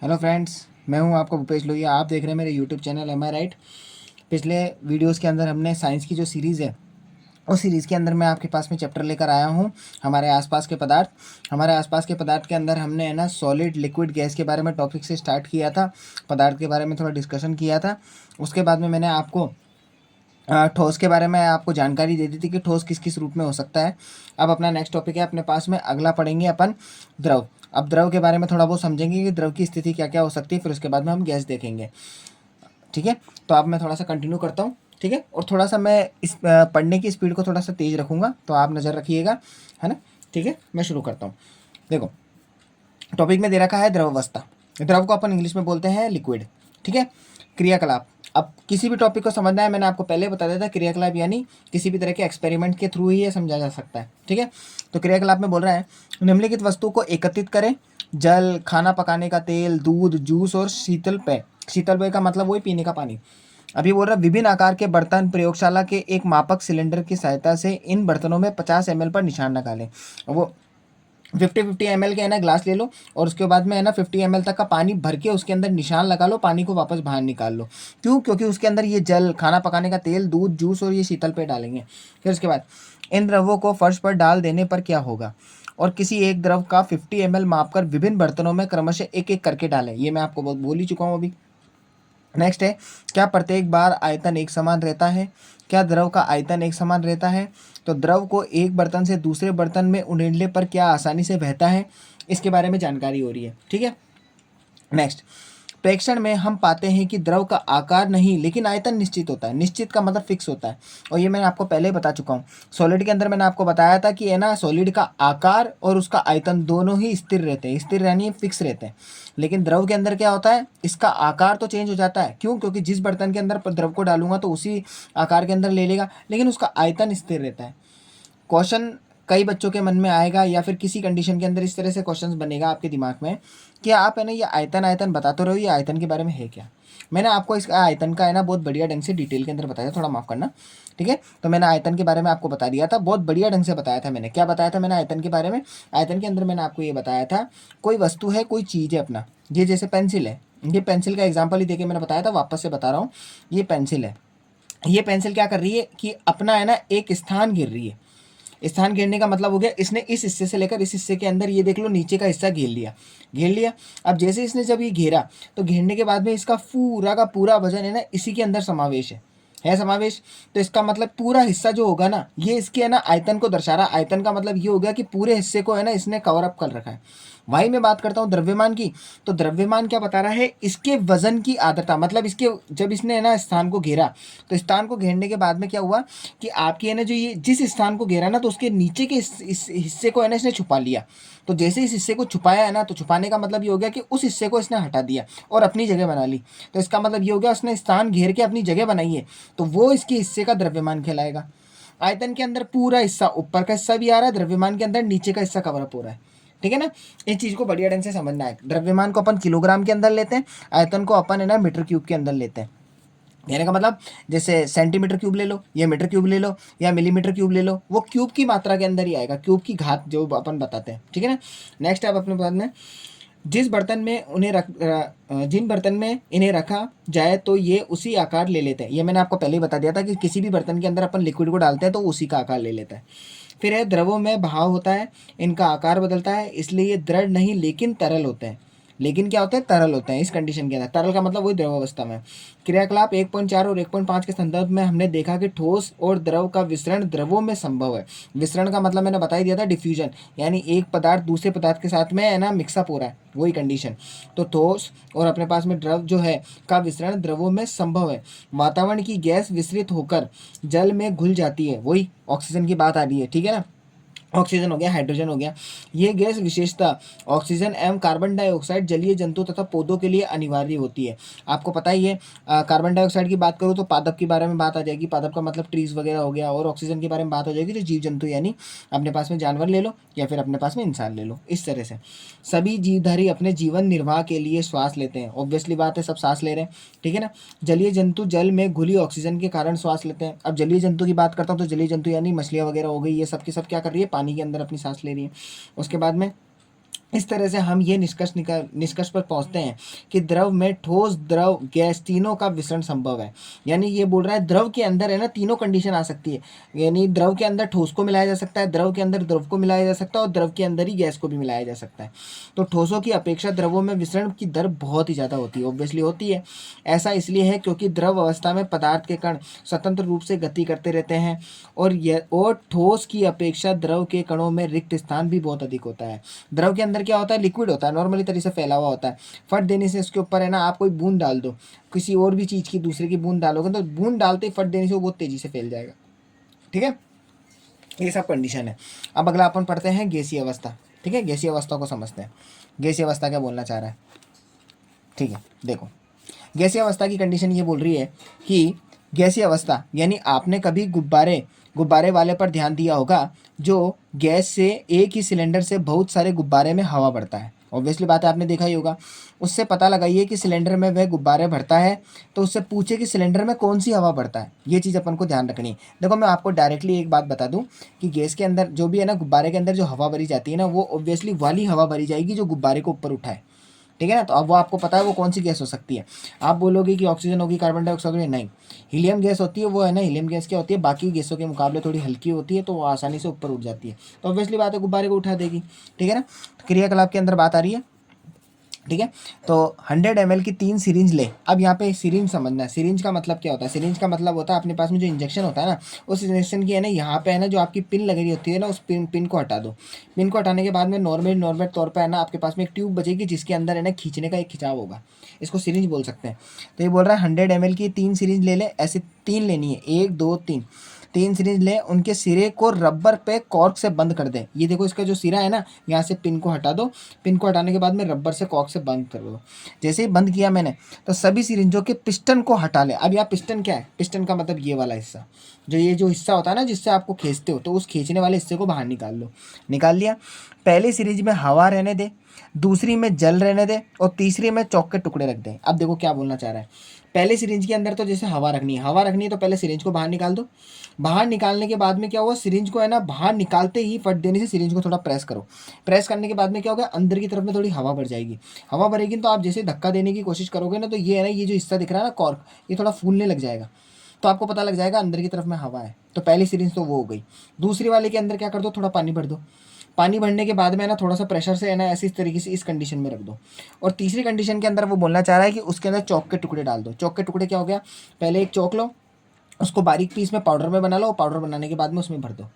Hello friends, मैं हूं आपका भूपेश लोहिया। आप देख रहे हैं मेरे यूट्यूब चैनल एम आई राइट। पिछले वीडियोस के अंदर हमने साइंस की जो सीरीज़ है उस सीरीज़ के अंदर मैं आपके पास में चैप्टर लेकर आया हूं हमारे आसपास के पदार्थ। हमारे आसपास के पदार्थ के अंदर हमने है ना सॉलिड लिक्विड गैस के बारे में टॉपिक से स्टार्ट किया था, पदार्थ के बारे में थोड़ा डिस्कशन किया था। उसके बाद में मैंने आपको ठोस के बारे में आपको जानकारी दे दी थी कि ठोस किस किस रूप में हो सकता है। अब अपना नेक्स्ट टॉपिक है अपने पास में, अगला पढ़ेंगे अपन द्रव। अब द्रव के बारे में थोड़ा बहुत समझेंगे कि द्रव की स्थिति क्या क्या हो सकती है, फिर उसके बाद में हम गैस देखेंगे। ठीक है, तो अब मैं थोड़ा सा कंटिन्यू करता हूँ। ठीक है, और थोड़ा सा मैं इस पढ़ने की स्पीड को थोड़ा सा तेज़ रखूँगा, तो आप नज़र रखिएगा, है ना। ठीक है, मैं शुरू करता हूँ। देखो, टॉपिक में दे रखा है द्रव अवस्था। द्रव को अपन इंग्लिश में बोलते हैं लिक्विड। ठीक है, क्रियाकलाप। अब किसी भी टॉपिक को समझना है, मैंने आपको पहले बता दिया था, क्रियाकलाप यानी किसी भी तरह के एक्सपेरिमेंट के थ्रू ही ये समझा जा सकता है। ठीक है, तो क्रियाकलाप में बोल रहा है निम्नलिखित वस्तु को एकत्रित करें। जल, खाना पकाने का तेल, दूध, जूस और शीतल पेय। शीतल पेय का मतलब वही पीने का पानी। अभी बोल रहा है विभिन्न आकार के बर्तन प्रयोगशाला के एक मापक सिलेंडर की सहायता से इन बर्तनों में 50 ml पर निशान लगा लें। वो 50-50 ml के है ना ग्लास ले लो, और उसके बाद में है ना 50 ml तक का पानी भर के उसके अंदर निशान लगा लो, पानी को वापस बाहर निकाल लो। क्यों? क्योंकि उसके अंदर ये जल, खाना पकाने का तेल, दूध, जूस और ये शीतल पेय डालेंगे। फिर उसके बाद इन द्रवों को फर्श पर डाल देने पर क्या होगा, और किसी एक द्रव का 50 ml मापकर विभिन्न बर्तनों में क्रमशः एक एक करके डालें। ये मैं आपको बहुत बोल ही चुका हूँ अभी। नेक्स्ट है, क्या प्रत्येक बार आयतन एक समान रहता है? क्या द्रव का आयतन एक समान रहता है? तो द्रव को एक बर्तन से दूसरे बर्तन में उंडेलने पर क्या आसानी से बहता है? इसके बारे में जानकारी हो रही है। ठीक है, नेक्स्ट, प्रेक्षण में हम पाते हैं कि द्रव का आकार नहीं लेकिन आयतन निश्चित होता है। निश्चित का मतलब फिक्स होता है, और ये मैंने आपको पहले ही बता चुका हूँ। सॉलिड के अंदर मैंने आपको बताया था कि है ना सॉलिड का आकार और उसका आयतन दोनों ही स्थिर रहते हैं, स्थिर यानी फिक्स रहते हैं। लेकिन द्रव के अंदर क्या होता है, इसका आकार तो चेंज हो जाता है। क्यों? क्योंकि जिस बर्तन के अंदर द्रव को डालूंगा तो उसी आकार के अंदर ले लेगा, लेकिन उसका आयतन स्थिर रहता है। क्वेश्चन कई बच्चों के मन में आएगा, या फिर किसी कंडीशन के अंदर इस तरह से क्वेश्चन बनेगा आपके दिमाग में कि आप है ना ये आयतन आयतन बताते रहो, ये आयतन के बारे में है क्या? मैंने आपको इस आयतन का है ना बहुत बढ़िया ढंग से डिटेल के अंदर बताया, थोड़ा माफ़ करना। ठीक है, तो मैंने आयतन के बारे में आपको बता दिया था, बहुत बढ़िया ढंग से बताया था। मैंने क्या बताया था मैंने आयतन के बारे में? आयतन के अंदर मैंने आपको ये बताया था, कोई वस्तु है, कोई चीज़ है अपना, ये जैसे पेंसिल है, ये पेंसिल का एग्जाम्पल ही देके मैंने बताया था, वापस से बता रहा हूँ। ये पेंसिल है, ये पेंसिल क्या कर रही है कि अपना है ना एक स्थान गिर रही है। स्थान घेरने का मतलब हो गया इसने इस हिस्से से लेकर इस हिस्से के अंदर ये देख लो नीचे का हिस्सा घेर लिया, घेर लिया। अब जैसे इसने जब ये घेरा, तो घेरने के बाद में इसका पूरा का पूरा वजन है ना इसी के अंदर समावेश है समावेश। तो इसका मतलब पूरा हिस्सा जो होगा ना, ये इसके है ना आयतन को दर्शा रहा है। आयतन का मतलब ये हो गया कि पूरे हिस्से को है ना इसने कवर अप कर रखा है। वही मैं बात करता हूँ द्रव्यमान की, तो द्रव्यमान क्या बता रहा है, इसके वजन की आर्द्रता, मतलब इसके जब इसने है ना स्थान को घेरा, तो स्थान को घेरने के बाद में क्या हुआ कि आपकी है ना जो ये जिस स्थान को घेरा ना, तो उसके नीचे के इस हिस्से को है ना इसने छुपा लिया। तो जैसे इस हिस्से को छुपाया है ना, तो छुपाने का मतलब ये हो गया कि उस हिस्से को इसने हटा दिया और अपनी जगह बना ली। तो इसका मतलब ये हो गया उसने स्थान घेर के अपनी जगह बनाई है, तो वो इसके हिस्से का द्रव्यमान कहलाएगा। आयतन के अंदर पूरा हिस्सा, ऊपर का हिस्सा भी आ रहा है, द्रव्यमान के अंदर नीचे का हिस्सा कवर अप हो रहा है। ठीक है ना, इस चीज़ को बढ़िया ढंग से समझना है। द्रव्यमान को अपन किलोग्राम के अंदर लेते हैं, आयतन को अपन है ना मीटर क्यूब के अंदर लेते हैं। कहने का मतलब जैसे सेंटीमीटर क्यूब ले लो, या मीटर क्यूब ले लो, या मिलीमीटर क्यूब ले लो, वो क्यूब की मात्रा के अंदर ही आएगा, क्यूब की घात जो अपन बताते हैं। ठीक है ना, नेक्स्ट अब अपने बाद में जिस बर्तन में उन्हें जिन बर्तन में इन्हें रखा जाए तो ये उसी आकार ले लेते हैं। ये मैंने आपको पहले ही बता दिया था कि किसी भी बर्तन के अंदर अपन लिक्विड को डालते हैं तो उसी का आकार ले लेता है। फिर है द्रवों में बहाव होता है, इनका आकार बदलता है, इसलिए ये दृढ़ नहीं लेकिन तरल होते हैं। लेकिन क्या होते हैं, तरल होते हैं। इस कंडीशन के अंदर तरल का मतलब वही द्रव अवस्था में। क्रियाकलाप 1.4 और 1.5 के संदर्भ में हमने देखा कि ठोस और द्रव का विसरण द्रवों में संभव है। विसरण का मतलब मैंने बता ही दिया था, डिफ्यूजन, यानी एक पदार्थ दूसरे पदार्थ के साथ में है ना मिक्सअप हो रहा है, वही कंडीशन। तो ठोस और अपने पास में द्रव जो है का विसरण द्रवों में संभव है। वातावरण की गैस विसरित होकर जल में घुल जाती है, वही ऑक्सीजन की बात आ रही है। ठीक है ना, ऑक्सीजन हो गया, हाइड्रोजन हो गया। ये गैस विशेषता ऑक्सीजन एवं कार्बन डाइऑक्साइड जलीय जंतु तथा पौधों के लिए अनिवार्य होती है। आपको पता ही है, कार्बन डाइऑक्साइड की बात करूँ तो पादप के बारे में बात आ जाएगी, पादप का मतलब ट्रीज वगैरह हो गया, और ऑक्सीजन के बारे में बात हो जाएगी तो जीव जंतु, यानी अपने पास में जानवर ले लो या फिर अपने पास में इंसान ले लो। इस तरह से सभी जीवधारी अपने जीवन निर्वाह के लिए श्वास लेते हैं। ऑब्वियसली बात है, सब सांस ले रहे हैं। ठीक है ना, जलीय जंतु जल में घुली ऑक्सीजन के कारण श्वास लेते हैं। अब जलीय जंतु की बात करता हूँ तो जलीय जंतु यानी मछलियाँ वगैरह हो गई, ये सब की सब क्या कर रही है, पानी के अंदर अपनी सांस ले रही है। उसके बाद में इस तरह से हम ये निष्कर्ष पर पहुंचते हैं कि द्रव में ठोस, द्रव, गैस तीनों का विसरण संभव है। यानी ये बोल रहा है द्रव के अंदर है ना तीनों कंडीशन आ सकती है। यानी द्रव के अंदर ठोस को मिलाया जा सकता है, द्रव के अंदर द्रव को मिलाया जा सकता है और द्रव के अंदर ही गैस को भी मिलाया जा सकता है। तो ठोसों की अपेक्षा द्रवों में विसरण की दर बहुत ही ज़्यादा होती है, ऑब्वियसली होती है। ऐसा इसलिए है क्योंकि द्रव अवस्था में पदार्थ के कण स्वतंत्र रूप से गति करते रहते हैं और ठोस की अपेक्षा द्रव के कणों में रिक्त स्थान भी बहुत अधिक होता है। द्रव के अंदर क्या होता है, लिक्विड होता है, नॉर्मली तरीके से फैला हुआ होता है। फट देने से उसके ऊपर है ना आप कोई बूंद डाल दो, किसी और भी चीज़ की दूसरे की बूंद डालोगे तो बूंद डालते ही फट देने से वो बहुत तेज़ी से फैल जाएगा। ठीक है, ये सब कंडीशन है। अब अगला अपन पढ़ते हैं गैसीय अवस्था। ठीक है, गैसीय अवस्था को समझते हैं। गैसीय अवस्था क्या बोलना चाह रहा है, ठीक है, देखो गैसीय अवस्था की कंडीशन ये बोल रही है कि गैसीय अवस्था यानी आपने कभी गुब्बारे वाले पर ध्यान दिया होगा, जो गैस से एक ही सिलेंडर से बहुत सारे गुब्बारे में हवा भरता है। ऑब्वियसली बात है, आपने देखा ही होगा। उससे पता लगाइए कि सिलेंडर में वह गुब्बारे भरता है, तो उससे पूछे कि सिलेंडर में कौन सी हवा भरता है। ये चीज़ अपन को ध्यान रखनी है। देखो मैं आपको डायरेक्टली एक बात बता दूं कि गैस के अंदर जो भी है ना, गुब्बारे के अंदर जो हवा भरी जाती है ना, वो ऑब्वियसली वाली हवा भरी जाएगी जो गुब्बारे को ऊपर उठाए। ठीक है ना, तो अब वो आपको पता है वो कौन सी गैस हो सकती है। आप बोलोगे कि ऑक्सीजन होगी, कार्बन डाइऑक्साइड होगी, नहीं, हीलियम गैस होती है। वो है ना, हीलियम गैस क्या होती है, बाकी गैसों के मुकाबले थोड़ी हल्की होती है, तो वो आसानी से ऊपर उठ जाती है, तो ऑब्वियसली बात है गुब्बारे को उठा देगी। ठीक है ना, तो क्रियाकलाप के अंदर बात आ रही है। ठीक है, तो 100 ml की 3 सिरिंज ले। अब यहाँ पे सिरिंज समझना है। सिरिंज का मतलब क्या होता है, सिरिंज का मतलब होता है अपने पास में जो इंजेक्शन होता है ना, उस इंजेक्शन की है ना यहाँ पे है ना जो आपकी पिन लगी रही होती है ना, उस पिन को हटा दो। पिन को हटाने के बाद में नॉर्मल तौर पर है ना आपके पास में एक ट्यूब बचेगी जिसके अंदर है ना खींचने का एक खिंचाव होगा, इसको सिरिंज बोल सकते हैं। तो ये बोल रहा है 100 ml की 3 सिरिंज ले ले, ऐसे 3 लेनी है, 1 2 3, 3 सिरिंज ले, उनके सिरे को रबर पे कॉर्क से बंद कर दे। ये देखो इसका जो सिरा है ना, यहाँ से पिन को हटा दो, पिन को हटाने के बाद में रबर से कॉर्क से बंद कर दो। जैसे ही बंद किया मैंने, तो सभी सिरिंजों के पिस्टन को हटा ले। अब यहाँ पिस्टन क्या है, पिस्टन का मतलब ये वाला हिस्सा, ये जो हिस्सा होता है ना जिससे आपको खींचते हो, तो उस खींचने वाले हिस्से को बाहर निकाल लो। निकाल लिया। पहली सिरिंज में हवा रहने दे, दूसरी में जल रहने दे और तीसरी में चौक के टुकड़े रख दे। अब देखो क्या बोलना चाह रहा है। पहले सिरिंज के अंदर तो जैसे हवा रखनी है, तो पहले सिरिंज को बाहर निकाल दो। बाहर निकालने के बाद में क्या हुआ, सिरिंज को है ना बाहर निकालते ही फट देने से सिरिंज को थोड़ा प्रेस करो। प्रेस करने के बाद में क्या होगा, अंदर की तरफ में थोड़ी हवा भर जाएगी। हवा भरेगी तो आप जैसे धक्का देने की कोशिश करोगे ना, तो ये है ना, ये जो हिस्सा दिख रहा है ना कॉर्क, ये थोड़ा फूलने लग जाएगा, तो आपको पता लग जाएगा अंदर की तरफ में हवा है। तो पहली सिरिंज तो वो हो गई। दूसरी वाले के अंदर क्या कर दो, थोड़ा पानी भर दो। पानी भरने के बाद में ना थोड़ा सा प्रेशर से है ना ऐसी इस तरीके से इस कंडीशन में रख दो। और तीसरी कंडीशन के अंदर वो बोलना चाह रहा है कि उसके अंदर चौक के टुकड़े डाल दो। चौक के टुकड़े क्या हो गया, पहले एक चौक लो, उसको बारीक पीस में पाउडर में बना लो, पाउडर बनाने के बाद में उसमें भर दो।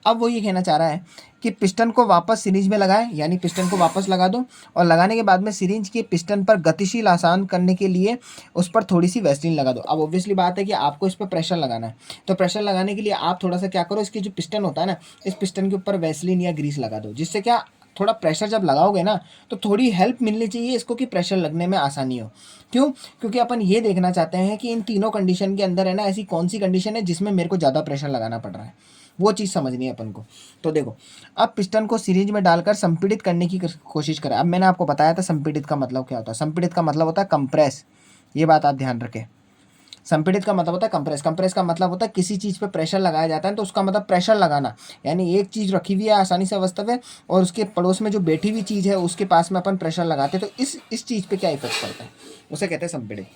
अब वो ये कहना चाह रहा है कि पिस्टन को वापस सिरिंज में लगाएं, यानी पिस्टन को वापस लगा दो और लगाने के बाद में सिरिंज के पिस्टन पर गतिशील आसान करने के लिए उस पर थोड़ी सी वैसलीन लगा दो। अब ऑब्वियसली बात है कि आपको इस पर प्रेशर लगाना है, तो प्रेशर लगाने के लिए आप थोड़ा सा क्या करो, इसके जो पिस्टन होता है ना, इस पिस्टन के ऊपर वैसलीन या ग्रीस लगा दो, जिससे क्या थोड़ा प्रेशर जब लगाओगे ना तो थोड़ी हेल्प मिलनी चाहिए इसको कि प्रेशर लगने में आसानी हो। क्यों, क्योंकि अपन ये देखना चाहते हैं कि इन तीनों कंडीशन के अंदर है ना ऐसी कौन सी कंडीशन है जिसमें मेरे को ज़्यादा प्रेशर लगाना पड़ रहा है, वो चीज़ समझनी है अपन को। तो देखो, अब पिस्टन को सिरिंज में डालकर संपीड़ित करने की कोशिश करें। अब मैंने आपको बताया था संपीड़ित का मतलब क्या होता है। संपीड़ित का मतलब होता है कंप्रेस, ये बात आप ध्यान रखें। संपीड़ित का मतलब होता है कंप्रेस। कंप्रेस का मतलब होता है किसी चीज़ पे प्रेशर लगाया जाता है, तो उसका मतलब प्रेशर लगाना, यानी एक चीज़ रखी हुई है आसानी से अवस्था में और उसके पड़ोस में जो बैठी हुई चीज़ है उसके पास में अपन प्रेशर लगाते हैं, तो इस चीज़ पे क्या इफेक्ट पड़ता है, उसे कहते हैं संपीड़ित।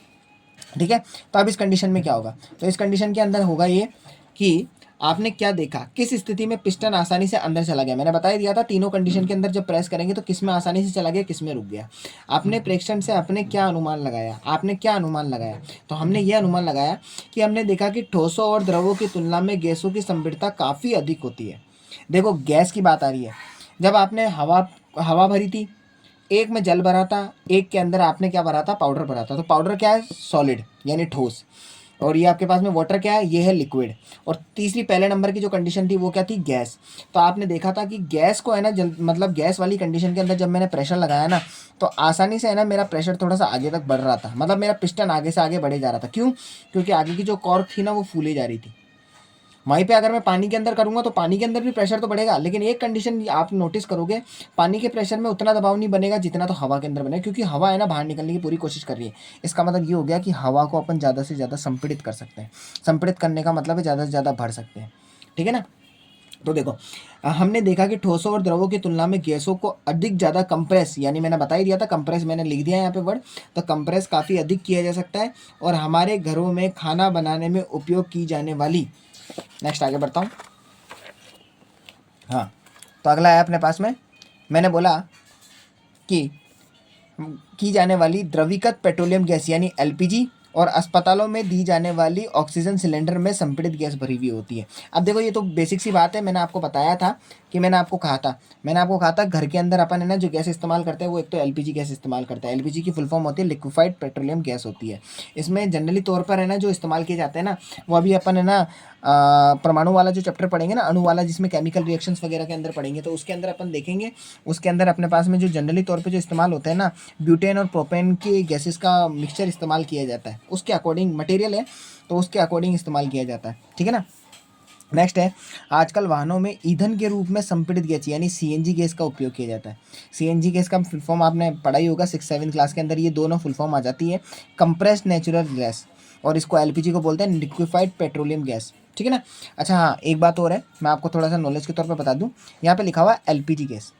ठीक है, तो अब इस कंडीशन में क्या होगा, तो इस कंडीशन के अंदर होगा ये कि आपने क्या देखा, किस स्थिति में पिस्टन आसानी से अंदर चला गया। मैंने बता ही दिया था तीनों कंडीशन के अंदर जब प्रेस करेंगे तो किस में आसानी से चला गया, किस में रुक गया। आपने प्रेक्षण से आपने क्या अनुमान लगाया, तो हमने ये अनुमान लगाया कि हमने देखा कि ठोसों और द्रवों की तुलना में गैसों की संपीड़ितता काफ़ी अधिक होती है। देखो गैस की बात आ रही है, जब आपने हवा भरी थी, एक में जल भरा था, एक के अंदर आपने क्या भरा था, पाउडर भरा था। तो पाउडर क्या है, सॉलिड यानी ठोस, और ये आपके पास में वाटर क्या है, ये है लिक्विड। और तीसरी पहले नंबर की जो कंडीशन थी वो क्या थी, गैस। तो आपने देखा था कि गैस को है ना मतलब गैस वाली कंडीशन के अंदर जब मैंने प्रेशर लगाया ना, तो आसानी से है ना मेरा प्रेशर थोड़ा सा आगे तक बढ़ रहा था, मतलब मेरा पिस्टन आगे से आगे बढ़े जा रहा था। क्यों, क्योंकि आगे की जो कॉर्क थी ना वो फूली जा रही थी। वहीं पे अगर मैं पानी के अंदर करूँगा तो पानी के अंदर भी प्रेशर तो बढ़ेगा, लेकिन एक कंडीशन आप नोटिस करोगे, पानी के प्रेशर में उतना दबाव नहीं बनेगा जितना तो हवा के अंदर बनेगा, क्योंकि हवा है ना बाहर निकलने की पूरी कोशिश कर रही है। इसका मतलब ये हो गया कि हवा को अपन ज़्यादा से ज़्यादा संपीड़ित कर सकते हैं। संपीड़ित करने का मतलब है ज़्यादा से ज़्यादा भर सकते हैं। ठीक है ना, तो देखो हमने देखा कि ठोसों और द्रवों की तुलना में गैसों को अधिक ज़्यादा कंप्रेस, यानी मैंने बता ही दिया था कंप्रेस, मैंने लिख दिया यहाँ पे वर्ड, तो कंप्रेस काफ़ी अधिक किया जा सकता है और हमारे घरों में खाना बनाने में उपयोग की जाने वाली, नेक्स्ट आगे बढ़ता हूँ। हाँ, तो अगला है अपने पास में, मैंने बोला कि की जाने वाली द्रवीकृत पेट्रोलियम गैस यानी एलपीजी और अस्पतालों में दी जाने वाली ऑक्सीजन सिलेंडर में संपीड़ित गैस भरी हुई होती है। अब देखो ये तो बेसिक सी बात है, मैंने आपको बताया था कि मैंने आपको कहा था घर के अंदर अपन है ना जो गैस इस्तेमाल करते हैं वो एक तो एलपीजी गैस इस्तेमाल करता है। एलपीजी की फुल फॉर्म होती है लिक्विफाइड पेट्रोलियम गैस होती है। इसमें जनरली तौर पर है ना जो इस्तेमाल किए जाते हैं ना, वो अभी अपन है ना परमाणु वाला जो चैप्टर पढ़ेंगे ना, अणु वाला, जिसमें केमिकल रिएक्शंस वगैरह के अंदर पढ़ेंगे, तो उसके अंदर अपन देखेंगे। उसके अंदर अपने पास में जो जनरली तौर पे जो इस्तेमाल होते हैं ना, ब्यूटेन और प्रोपेन के गैसेस का मिक्सचर इस्तेमाल किया जाता है, उसके अकॉर्डिंग मटेरियल है तो उसके अकॉर्डिंग इस्तेमाल किया जाता है, ठीक है ना। नेक्स्ट है, आजकल वाहनों में ईंधन के रूप में संपीड़ित गैस यानी सीएनजी गैस का उपयोग किया जाता है। सीएनजी गैस का फुल फॉर्म आपने पढ़ा ही होगा 6-7 क्लास के अंदर, ये दोनों फुल फॉर्म आ जाती है, कंप्रेस्ड नेचुरल गैस, और इसको एलपीजी को बोलते हैं लिक्विफाइड पेट्रोलियम गैस, ठीक है ना। अच्छा हाँ, एक बात और है, मैं आपको थोड़ा सा नॉलेज के तौर पर बता दूँ, यहाँ पे लिखा हुआ है एलपीजी गैस।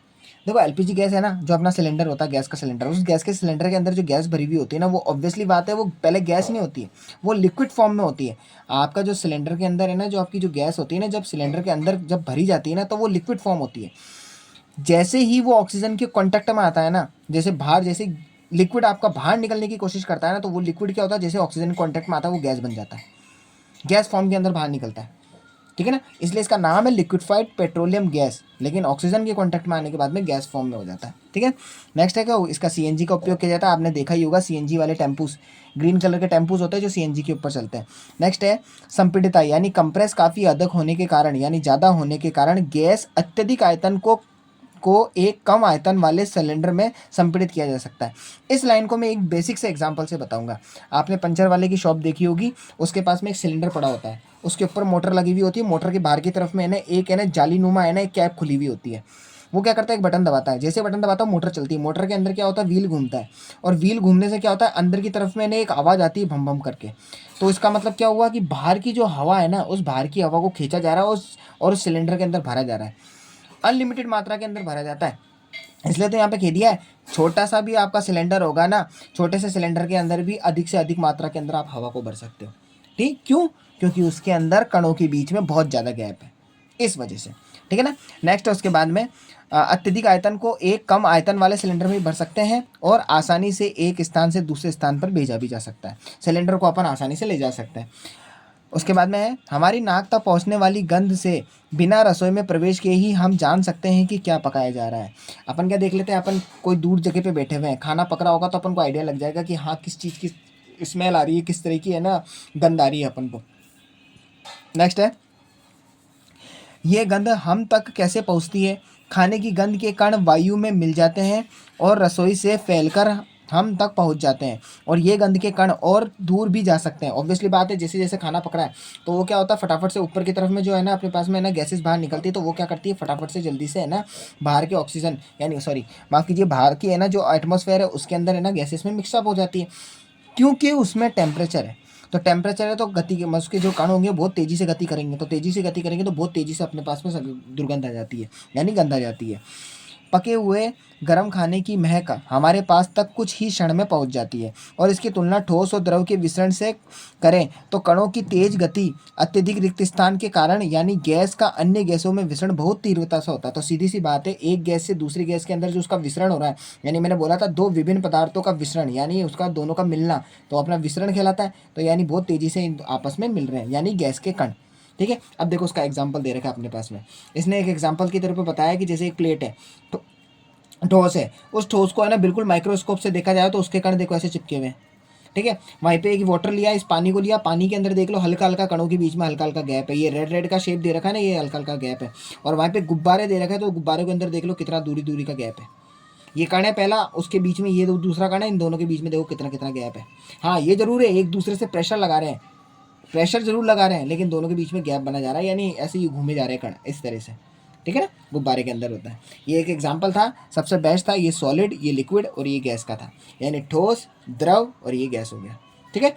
देखो एलपीजी गैस है ना, जो अपना सिलेंडर होता है, गैस का सिलेंडर, उस गैस के सिलेंडर के अंदर जो गैस भरी हुई होती है ना, वो ऑब्वियसली बात है वो पहले गैस नहीं होती है, वो लिक्विड फॉर्म में होती है। आपका जो सिलेंडर के अंदर है ना, जो आपकी जो गैस होती है ना, जब सिलेंडर के अंदर जब भरी जाती है ना, तो वो लिक्विड फॉर्म होती है। जैसे ही वो ऑक्सीजन के कॉन्टेक्ट में आता है ना, जैसे बाहर, जैसे लिक्विड आपका बाहर निकलने की कोशिश करता है ना, तो वो लिक्विड क्या होता है, जैसे ऑक्सीजन कॉन्टेक्ट में आता है वो गैस बन जाता है, गैस फॉर्म के अंदर बाहर निकलता है, ठीक है ना। इसलिए इसका नाम है लिक्विफाइड पेट्रोलियम गैस, लेकिन ऑक्सीजन के कांटेक्ट में आने के बाद में गैस फॉर्म में हो जाता है, ठीक है। नेक्स्ट है क्या, इसका सीएनजी का उपयोग किया जाता है, आपने देखा ही होगा सीएनजी वाले टेम्पूस, ग्रीन कलर के टेम्पूस होते हैं जो सीएनजी के ऊपर चलते हैं। नेक्स्ट है संपीड़ितता, यानी कंप्रेस काफ़ी अधिक होने के कारण, यानी ज़्यादा होने के कारण गैस अत्यधिक आयतन को एक कम आयतन वाले सिलेंडर में संपीड़ित किया जा सकता है। इस लाइन को मैं एक बेसिक से एग्जांपल से बताऊंगा। आपने पंचर वाले की शॉप देखी होगी, उसके पास में एक सिलेंडर पड़ा होता है, उसके ऊपर मोटर लगी हुई होती है, मोटर के बाहर की तरफ में है ना एक है ना जालीनुमा है ना एक कैप खुली हुई होती है। वो क्या करता है, एक बटन दबाता है, जैसे बटन दबाता है मोटर चलती है, मोटर के अंदर क्या होता है, व्हील घूमता है, और व्हील घूमने से क्या होता है, अंदर की तरफ में ना एक आवाज़ आती है भम भम करके। तो इसका मतलब क्या हुआ कि बाहर की जो हवा है ना, उस बाहर की हवा को खींचा जा रहा है और उस सिलेंडर के अंदर भरा जा रहा है, अनलिमिटेड मात्रा के अंदर भरा जाता है। इसलिए तो यहाँ पे कह दिया है, छोटा सा भी आपका सिलेंडर होगा ना, छोटे से सिलेंडर के अंदर भी अधिक से अधिक मात्रा के अंदर आप हवा को भर सकते हो, ठीक, क्यों, क्योंकि उसके अंदर कणों के बीच में बहुत ज़्यादा गैप है, इस वजह से, ठीक है ना। नेक्स्ट उसके बाद में अत्यधिक आयतन को एक कम आयतन वाले सिलेंडर में भर सकते हैं और आसानी से एक स्थान से दूसरे स्थान पर भेजा भी जा सकता है, सिलेंडर को अपन आसानी से ले जा सकते हैं। उसके बाद में है, हमारी नाक तक पहुंचने वाली गंध से बिना रसोई में प्रवेश किए ही हम जान सकते हैं कि क्या पकाया जा रहा है। अपन क्या देख लेते हैं, अपन कोई दूर जगह पे बैठे हुए हैं, खाना पक रहा होगा तो अपन को आइडिया लग जाएगा कि हाँ किस चीज़ की स्मेल आ रही है, किस तरह की है ना गंध आ रही है अपन को। नेक्स्ट है, ये गंध हम तक कैसे पहुंचती है, खाने की गंध के कण वायु में मिल जाते हैं और रसोई से फैलकर हम तक पहुंच जाते हैं, और ये गंध के कण और दूर भी जा सकते हैं। ऑब्वियसली बात है, जैसे जैसे खाना पक रहा है तो वो क्या होता है, फटाफट से ऊपर की तरफ में जो है ना अपने पास में ना गैसेस बाहर निकलती है, तो वो क्या करती है, फटाफट से जल्दी से है ना बाहर के ऑक्सीजन, यानी सॉरी माफ़ कीजिए, बाहर की है ना जो एटमॉस्फेयर है उसके अंदर है ना गैसेस में मिक्सअप हो जाती है, क्योंकि उसमें टेम्परेचर है। तो टेम्परेचर है तो गति के उसके जो कण होंगे बहुत तेज़ी से गति करेंगे, तो तेज़ी से गति करेंगे तो बहुत तेज़ी से अपने पास में दुर्गंध आ जाती है, यानी गंध आ जाती है। पके हुए गर्म खाने की महक हमारे पास तक कुछ ही क्षण में पहुंच जाती है, और इसकी तुलना ठोस और द्रव के विसरण से करें तो कणों की तेज गति, अत्यधिक रिक्त स्थान के कारण, यानी गैस का अन्य गैसों में विसरण बहुत तीव्रता से होता है। तो सीधी सी बात है, एक गैस से दूसरी गैस के अंदर जो उसका विसरण हो रहा है, यानी मैंने बोला था दो विभिन्न पदार्थों का विसरण, यानी उसका दोनों का मिलना, तो अपना विसरण कहलाता है। तो यानी बहुत तेज़ी से आपस में मिल रहे हैं, यानी गैस के कण, ठीक है। अब देखो उसका एग्जाम्पल दे रखा है अपने पास में, इसने एक एग्जाम्पल की तरह पे बताया कि जैसे एक प्लेट है, तो ठोस है, उस ठोस को है ना बिल्कुल माइक्रोस्कोप से देखा जाए तो उसके कण देखो ऐसे चिपके हुए हैं, ठीक है। वहीं पे एक वाटर लिया, इस पानी को लिया, पानी के अंदर देख लो हल्का हल्का कणों के बीच में हल्का हल्का गैप है, ये रेड रेड का शेप दे रखा है ना, ये हल्का हल्का गैप है। और वहीं पे गुब्बारे दे रखा है, तो गुब्बारे के अंदर देख लो कितना दूरी दूरी का गैप है, ये कण है पहला, उसके बीच में ये दूसरा कण है, इन दोनों के बीच में देखो कितना कितना गैप है। हाँ ये जरूर है, एक दूसरे से प्रेशर लगा रहे हैं, प्रेशर जरूर लगा रहे हैं, लेकिन दोनों के बीच में गैप बना जा रहा है, यानी ऐसे ही घूमे जा रहे हैं कण इस तरह से, ठीक है ना, गुब्बारे के अंदर होता है। ये एक एग्जाम्पल था, सबसे बेस्ट था, ये सॉलिड, ये लिक्विड और ये गैस का था, यानी ठोस, द्रव और ये गैस हो गया, ठीक है।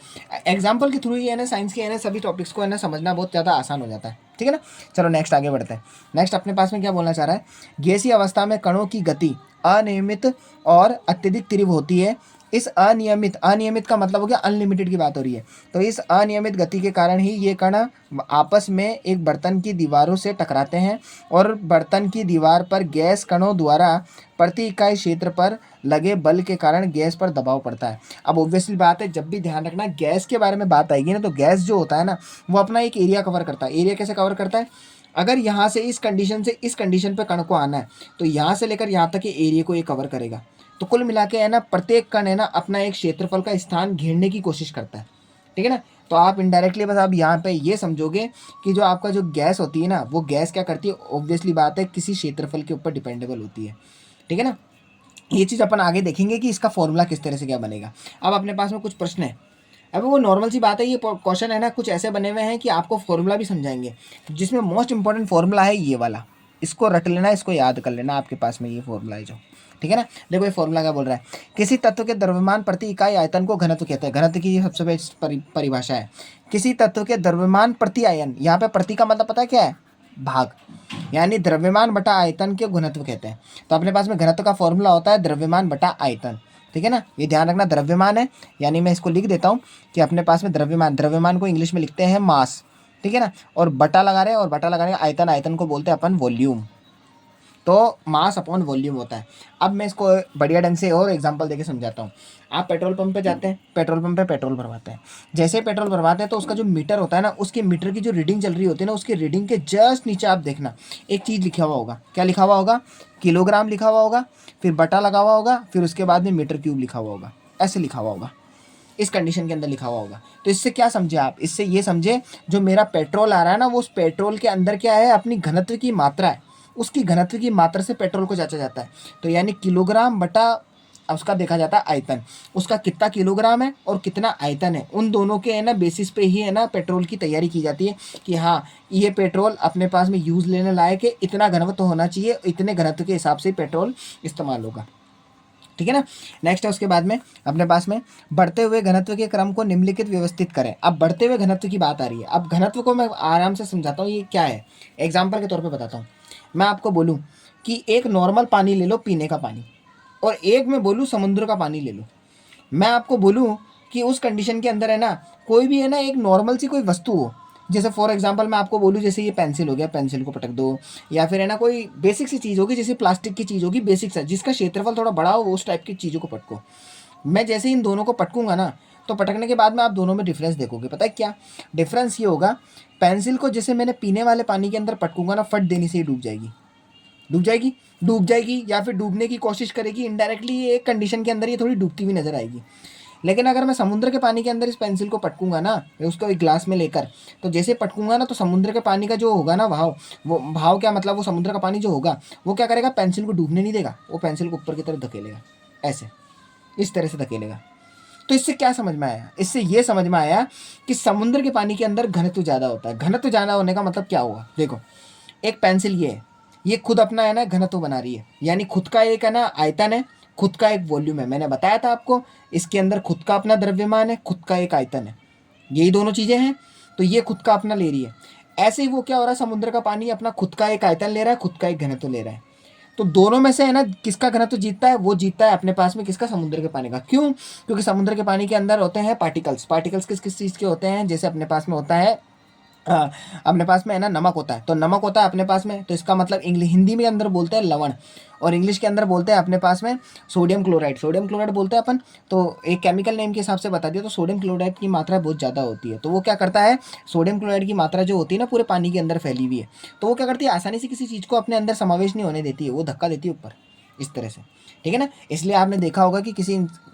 एग्जाम्पल के थ्रू ही है ना साइंस के है ना सभी टॉपिक्स को है ना समझना बहुत ज़्यादा आसान हो जाता है, ठीक है। ठीक है ना। चलो नेक्स्ट आगे बढ़ते हैं। नेक्स्ट अपने पास में क्या बोलना चाह रहा है, गैसीय अवस्था में कणों की गति अनियमित और अत्यधिक तीव्र होती है। इस अनियमित, अनियमित का मतलब हो गया अनलिमिटेड की बात हो रही है, तो इस अनियमित गति के कारण ही ये कण आपस में एक बर्तन की दीवारों से टकराते हैं और बर्तन की दीवार पर गैस कणों द्वारा प्रति इकाई क्षेत्र पर लगे बल के कारण गैस पर दबाव पड़ता है। अब ऑब्वियसली बात है, जब भी ध्यान रखना गैस के बारे में बात आएगी ना, तो गैस जो होता है ना वो अपना एक एरिया कवर करता है। एरिया कैसे कवर करता है, अगर यहाँ से इस कंडीशन से इस कंडीशन पे कण को आना है तो यहाँ से लेकर यहाँ तक के एरिया को ये कवर करेगा। तो कुल मिला के है ना, प्रत्येक कण है ना अपना एक क्षेत्रफल का स्थान घेरने की कोशिश करता है, ठीक है ना। तो आप इनडायरेक्टली बस आप यहाँ पे ये समझोगे कि जो आपका जो गैस होती है ना, वो गैस क्या करती है, ऑब्वियसली बात है किसी क्षेत्रफल के ऊपर डिपेंडेबल होती है, ठीक है ना। ये चीज़ अपन आगे देखेंगे कि इसका फॉर्मूला किस तरह से क्या बनेगा। अब अपने पास में कुछ प्रश्न है, अब वो नॉर्मल सी बात है, ये क्वेश्चन है ना कुछ ऐसे बने हुए हैं कि आपको फॉर्मूला भी समझाएंगे, जिसमें मोस्ट इंपॉर्टेंट फॉर्मूला है ये वाला, इसको रट लेना, इसको याद कर लेना, आपके पास में ये फॉर्मूला है जो, ठीक है ना। देखो ये फॉर्मूला क्या बोल रहा है, किसी तत्व के द्रव्यमान प्रति इकाई आयतन को घनत्व कहते हैं। घनत्व की ये सबसे बेस्ट परिभाषा है। किसी तत्व के द्रव्यमान प्रति आयन, यहाँ पे प्रति का मतलब पता है क्या है, भाग, यानी द्रव्यमान बटा आयतन के घनत्व कहते हैं। तो अपने पास में घनत्व का फॉर्मूला होता है द्रव्यमान बटा आयतन, ठीक है ना। ये ध्यान रखना, द्रव्यमान है, यानी मैं इसको लिख देता हूँ कि अपने पास में द्रव्यमान, द्रव्यमान को इंग्लिश में लिखते हैं मास, ठीक है ना, और बटा लगा रहे हैं, और बटा लगाने का आयतन, आयतन को बोलते हैं अपन वॉल्यूम। तो मास अपॉन वॉल्यूम होता है। अब मैं इसको बढ़िया ढंग से और एग्जांपल देके समझाता हूँ। आप पेट्रोल पंप पे जाते हैं, पेट्रोल पंप पे पेट्रोल भरवाते हैं, जैसे ही पेट्रोल भरवाते हैं तो उसका जो मीटर होता है ना, उसके मीटर की जो रीडिंग चल रही होती है ना, उसकी रीडिंग के जस्ट नीचे आप देखना एक चीज़ लिखा हुआ होगा। क्या लिखा हुआ होगा, किलोग्राम लिखा हुआ होगा, फिर बटा लगा हुआ होगा, फिर उसके बाद में मीटर क्यूब लिखा हुआ होगा, ऐसे लिखा हुआ होगा, इस कंडीशन के अंदर लिखा हुआ होगा। तो इससे क्या समझे आप, इससे ये समझे जो मेरा पेट्रोल आ रहा है ना, वो उस पेट्रोल के अंदर क्या है, अपनी घनत्व की मात्रा है, उसकी घनत्व की मात्रा से पेट्रोल को जांचा जाता है। तो यानी किलोग्राम बटा उसका देखा जाता है आयतन, उसका कितना किलोग्राम है और कितना आयतन है, उन दोनों के है ना बेसिस पे ही है ना पेट्रोल की तैयारी की जाती है कि हाँ ये पेट्रोल अपने पास में यूज़ लेने लायक है, इतना घनत्व होना चाहिए, इतने घनत्व के हिसाब से पेट्रोल इस्तेमाल होगा, ठीक है ना। नेक्स्ट है उसके बाद में अपने पास में बढ़ते हुए घनत्व के क्रम को निम्नलिखित व्यवस्थित करें। अब बढ़ते हुए घनत्व की बात आ रही है। अब घनत्व को मैं आराम से समझाता हूँ ये क्या है, एग्जाम्पल के तौर पे बताता हूँ। मैं आपको बोलूँ कि एक नॉर्मल पानी ले लो, पीने का पानी, और एक मैं बोलूँ समुद्र का पानी ले लो। मैं आपको बोलूँ कि उस कंडीशन के अंदर है ना, कोई भी है ना एक नॉर्मल सी कोई वस्तु हो, जैसे फॉर एग्जांपल मैं आपको बोलूँ जैसे ये पेंसिल हो गया, पेंसिल को पटक दो, या फिर है ना कोई बेसिक सी चीज़ होगी, जैसे प्लास्टिक की चीज़ होगी बेसिक सा, जिसका क्षेत्रफल थोड़ा बड़ा हो, उस टाइप की चीज़ों को पटको। मैं जैसे इन दोनों को पटकूंगा ना, तो पटकने के बाद में आप दोनों में डिफरेंस देखोगे। पता है क्या डिफरेंस ये होगा, पेंसिल को जैसे मैंने पीने वाले पानी के अंदर पटकूंगा ना, फट देने से ही डूब जाएगी, डूब जाएगी, डूब जाएगी, या फिर डूबने की कोशिश करेगी इनडायरेक्टली, ये एक कंडीशन के अंदर ये थोड़ी डूबती हुई नजर आएगी। लेकिन अगर मैं समुद्र के पानी के अंदर इस पेंसिल को पटकूंगा ना, उसको एक ग्लास में लेकर, तो जैसे पटकूंगा ना, तो समुद्र के पानी का जो होगा ना भाव, वो भाव क्या मतलब, वो समुद्र का पानी जो होगा वो क्या करेगा, पेंसिल को डूबने नहीं देगा, वो पेंसिल को ऊपर की तरफ धकेलेगा, ऐसे इस तरह से धकेलेगा। तो इससे क्या समझ में आया, इससे ये समझ में आया कि समुद्र के पानी के अंदर घनत्व ज़्यादा होता है। घनत्व ज़्यादा होने का मतलब क्या हुआ, देखो एक पेंसिल ये है, ये खुद अपना है ना घनत्व बना रही है, यानी खुद का एक है ना आयतन है, खुद का एक वॉल्यूम है। मैंने बताया था आपको, इसके अंदर खुद का अपना द्रव्यमान है, खुद का एक आयतन है, यही दोनों चीज़ें हैं। तो ये खुद का अपना ले रही है, ऐसे ही वो क्या हो रहा है, समुद्र का पानी अपना खुद का एक आयतन ले रहा है, खुद का एक घनत्व ले रहा है। तो दोनों में से है ना किसका घनत्व जीतता है, वो जीतता है अपने पास में किसका, समुद्र के पानी का। क्यों, क्योंकि समुद्र के पानी के अंदर होते हैं पार्टिकल्स। पार्टिकल्स किस किस चीज़ के होते हैं, जैसे अपने पास में होता है अपने पास में है ना नमक होता है, तो नमक होता है अपने पास में, तो इसका मतलब हिंदी में अंदर बोलते हैं लवण, और इंग्लिश के अंदर बोलते हैं अपने पास में सोडियम क्लोराइड। सोडियम क्लोराइड बोलते हैं अपन, तो एक केमिकल नेम के हिसाब से बता दिया, तो सोडियम क्लोराइड की मात्रा बहुत ज़्यादा होती है। तो वो क्या करता है, सोडियम क्लोराइड की मात्रा जो होती है ना पूरे पानी के अंदर फैली हुई है, तो वो क्या करती है, आसानी से किसी चीज़ को अपने अंदर समावेश नहीं होने देती है, वो धक्का देती है ऊपर, इस तरह से, ठीक है ना। इसलिए आपने देखा होगा कि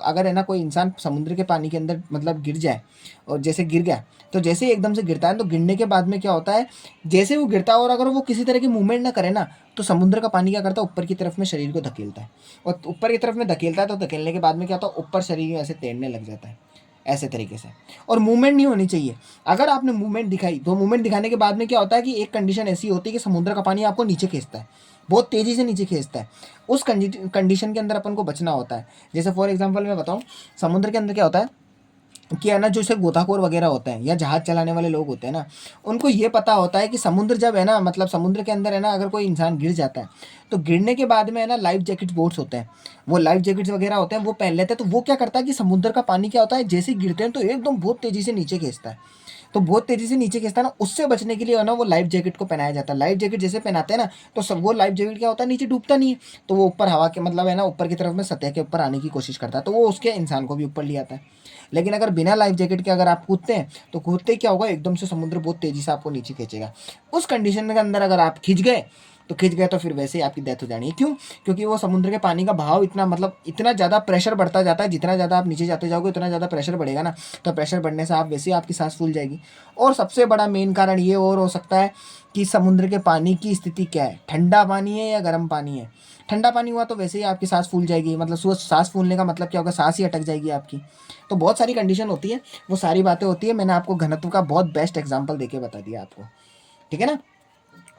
अगर है ना कोई इंसान समुद्र के पानी के अंदर मतलब गिर जाए, और जैसे गिर गया, तो जैसे ही एकदम से गिरता है, तो गिरने के बाद में क्या होता है, जैसे वो गिरता है और अगर वो किसी तरह की मूवमेंट ना करे ना, तो समुद्र का पानी क्या करता है, ऊपर की तरफ में शरीर को धकेलता है, और ऊपर की तरफ में धकेलता है, तो धकेलने के बाद में क्या होता है, ऊपर शरीर ऐसे तैरने लग जाता है, ऐसे तरीके से। और मूवमेंट नहीं होनी चाहिए। अगर आपने मूवमेंट दिखाई, तो मूवमेंट दिखाने के बाद में क्या होता है कि एक कंडीशन ऐसी होती है कि समुद्र का पानी आपको नीचे खींचता है, बहुत तेज़ी से नीचे खींचता है। उस कंडीशन के अंदर अपन को बचना होता है। जैसे फॉर एग्जांपल मैं बताऊं, समुद्र के अंदर क्या होता है, कि है ना, जो से गोताखोर वगैरह होते हैं या जहाज चलाने वाले लोग होते हैं ना, उनको ये पता होता है कि समुद्र जब है ना, मतलब समुद्र के अंदर है ना, अगर कोई इंसान गिर जाता है तो गिरने के बाद में है ना लाइफ जैकेट बोट्स होते हैं, वो लाइफ जैकेट्स वगैरह होते हैं, वो पहन लेते हैं। तो वो क्या करता है कि समुद्र का पानी क्या होता है, जैसे ही गिरते हैं तो एकदम बहुत तेजी से नीचे खींचता है। तो बहुत तेजी से नीचे खींचता है ना, उससे बचने के लिए है ना वो लाइफ जैकेट को पहनाया जाता है। लाइफ जैकेट जैसे पहनाते हैं ना, तो सब वो लाइफ जैकेट क्या होता है, नीचे डूबता नहीं है, तो वो ऊपर हवा के मतलब है ना ऊपर की तरफ में सतह के ऊपर आने की कोशिश करता है, तो वो उसके इंसान को भी ऊपर ले आता है। लेकिन अगर बिना लाइफ जैकेट के अगर आप कूदते हैं तो कूदते क्या होगा, एकदम से समुद्र बहुत तेजी से आपको नीचे खींचेगा। उस कंडीशन के अंदर अगर आप खिंच गए तो फिर वैसे ही आपकी डेथ हो जानी है। क्यों? क्योंकि वो समुद्र के पानी का बहाव इतना, मतलब इतना ज़्यादा प्रेशर बढ़ता जाता है, जितना ज़्यादा आप नीचे जाते जाओगे उतना ज़्यादा प्रेशर बढ़ेगा ना, तो प्रेशर बढ़ने से आप वैसे ही आपकी सांस फूल जाएगी। और सबसे बड़ा मेन कारण ये और हो सकता है कि समुद्र के पानी की स्थिति क्या है, ठंडा पानी है या गर्म पानी है। ठंडा पानी हुआ तो वैसे ही आपकी सांस फूल जाएगी, मतलब सांस फूलने का मतलब क्या होगा, सांस ही अटक जाएगी आपकी। तो बहुत सारी कंडीशन होती है, वो सारी बातें होती है। मैंने आपको घनत्व का बहुत बेस्ट एग्जाम्पल देके बता दिया आपको, ठीक है ना।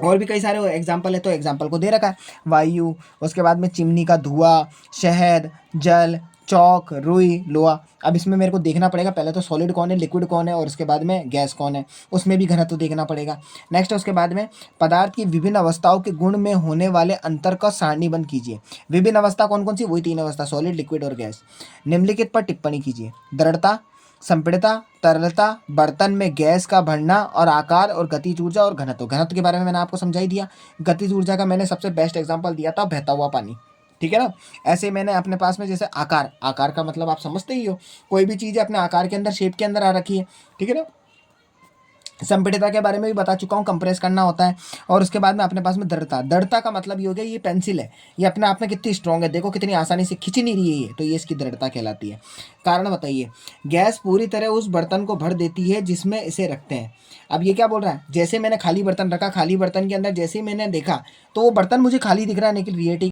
और भी कई सारे एग्जाम्पल है, तो एग्जाम्पल को दे रखा है, वायु, उसके बाद में चिमनी का धुआं, शहद, जल, चौक, रुई, लोहा। अब इसमें मेरे को देखना पड़ेगा पहले तो सॉलिड कौन है, लिक्विड कौन है, और उसके बाद में गैस कौन है, उसमें भी घनत्व देखना पड़ेगा। नेक्स्ट उसके बाद में पदार्थ की विभिन्न अवस्थाओं के गुण में होने वाले अंतर का सारणीबद्ध कीजिए। विभिन्न अवस्था कौन कौन सी, वही तीन अवस्था, सॉलिड, लिक्विड और गैस। निम्नलिखित पर टिप्पणी कीजिए। दृढ़ता, संपीड़ितता, तरलता, बर्तन में गैस का भरना और आकार, और गतिज ऊर्जा और घनत्व। घनत्व के बारे में मैंने आपको समझा ही दिया। गतिज ऊर्जा का मैंने सबसे बेस्ट एग्जांपल दिया था, बहता हुआ पानी, ठीक है ना। ऐसे मैंने अपने पास में जैसे आकार, आकार का मतलब आप समझते ही हो, कोई भी चीज़ अपने आकार के अंदर, शेप के अंदर आ रखी है, ठीक है ना। संपीड़ितता के बारे में भी बता चुका हूँ, कंप्रेस करना होता है। और उसके बाद में अपने पास में दृढ़ता, दृढ़ता का मतलब ये हो गया, ये पेंसिल है, ये अपने आप में कितनी स्ट्रॉन्ग है, देखो कितनी आसानी से खिंच नहीं रही है ये, तो ये इसकी दृढ़ता कहलाती है। कारण बताइए। गैस पूरी तरह उस बर्तन को भर देती है जिसमें इसे रखते हैं। अब ये क्या बोल रहा है, जैसे मैंने खाली बर्तन रखा, खाली बर्तन के अंदर जैसे ही मैंने देखा तो वो बर्तन मुझे खाली दिख रहा है, लेकिन रियलिटी